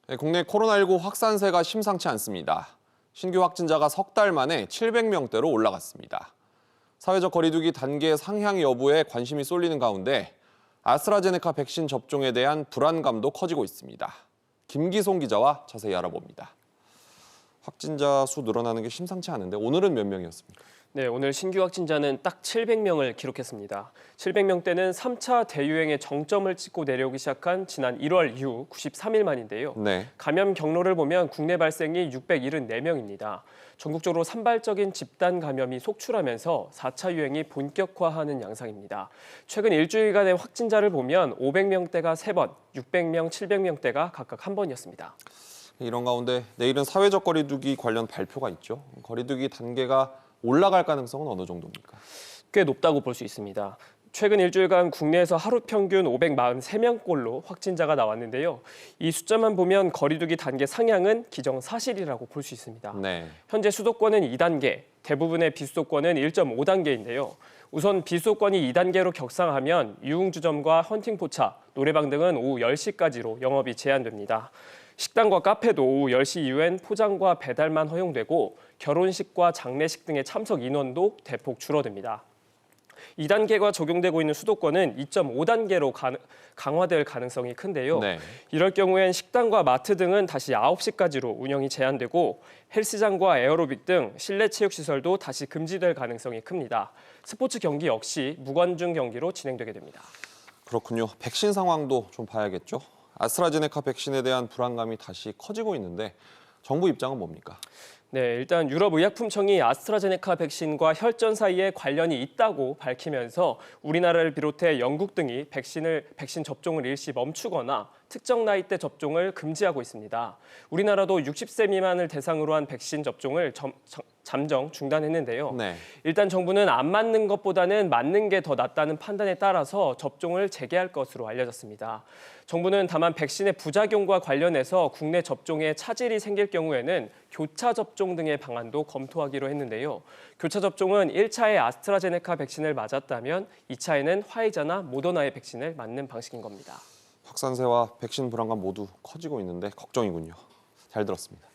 네, 국내 코로나19 확산세가 심상치 않습니다. 신규 확진자가 석 달 만에 700명대로 올라갔습니다. 사회적 거리두기 단계 상향 여부에 관심이 쏠리는 가운데 아스트라제네카 백신 접종에 대한 불안감도 커지고 있습니다. 김기송 기자와 자세히 알아봅니다. 확진자 수 늘어나는 게 심상치 않은데 오늘은 몇 명이었습니까? 네, 오늘 신규 확진자는 딱 700명을 기록했습니다. 700명대는 3차 대유행의 정점을 찍고 내려오기 시작한 지난 1월 이후 93일 만인데요. 네. 감염 경로를 보면 국내 발생이 674명입니다. 전국적으로 산발적인 집단 감염이 속출하면서 4차 유행이 본격화하는 양상입니다. 최근 일주일간의 확진자를 보면 500명대가 3번, 600명, 700명대가 각각 1번이었습니다. 이런 가운데 내일은 사회적 거리두기 관련 발표가 있죠. 거리두기 단계가 올라갈 가능성은 어느 정도입니까? 꽤 높다고 볼 수 있습니다. 최근 일주일간 국내에서 하루 평균 543명꼴로 확진자가 나왔는데요. 이 숫자만 보면 거리두기 단계 상향은 기정사실이라고 볼 수 있습니다. 네. 현재 수도권은 2단계, 대부분의 비수도권은 1.5단계인데요. 우선 비수도권이 2단계로 격상하면 유흥주점과 헌팅포차, 노래방 등은 오후 10시까지로 영업이 제한됩니다. 식당과 카페도 오후 10시 이후엔 포장과 배달만 허용되고 결혼식과 장례식 등의 참석 인원도 대폭 줄어듭니다. 2단계가 적용되고 있는 수도권은 2.5단계로 강화될 가능성이 큰데요. 네. 이럴 경우엔 식당과 마트 등은 다시 9시까지로 운영이 제한되고 헬스장과 에어로빅 등 실내 체육시설도 다시 금지될 가능성이 큽니다. 스포츠 경기 역시 무관중 경기로 진행되게 됩니다. 그렇군요. 백신 상황도 좀 봐야겠죠. 아스트라제네카 백신에 대한 불안감이 다시 커지고 있는데 정부 입장은 뭡니까? 네, 일단 유럽의약품청이 아스트라제네카 백신과 혈전 사이에 관련이 있다고 밝히면서 우리나라를 비롯해 영국 등이 백신 접종을 일시 멈추거나 특정 나이대 접종을 금지하고 있습니다. 우리나라도 60세 미만을 대상으로 한 백신 접종을 잠정 중단했는데요. 네. 일단 정부는 안 맞는 것보다는 맞는 게 더 낫다는 판단에 따라서 접종을 재개할 것으로 알려졌습니다. 정부는 다만 백신의 부작용과 관련해서 국내 접종에 차질이 생길 경우에는 교차 접종 등의 방안도 검토하기로 했는데요. 교차 접종은 1차에 아스트라제네카 백신을 맞았다면 2차에는 화이자나 모더나의 백신을 맞는 방식인 겁니다. 확산세와 백신 불안감 모두 커지고 있는데 걱정이군요. 잘 들었습니다.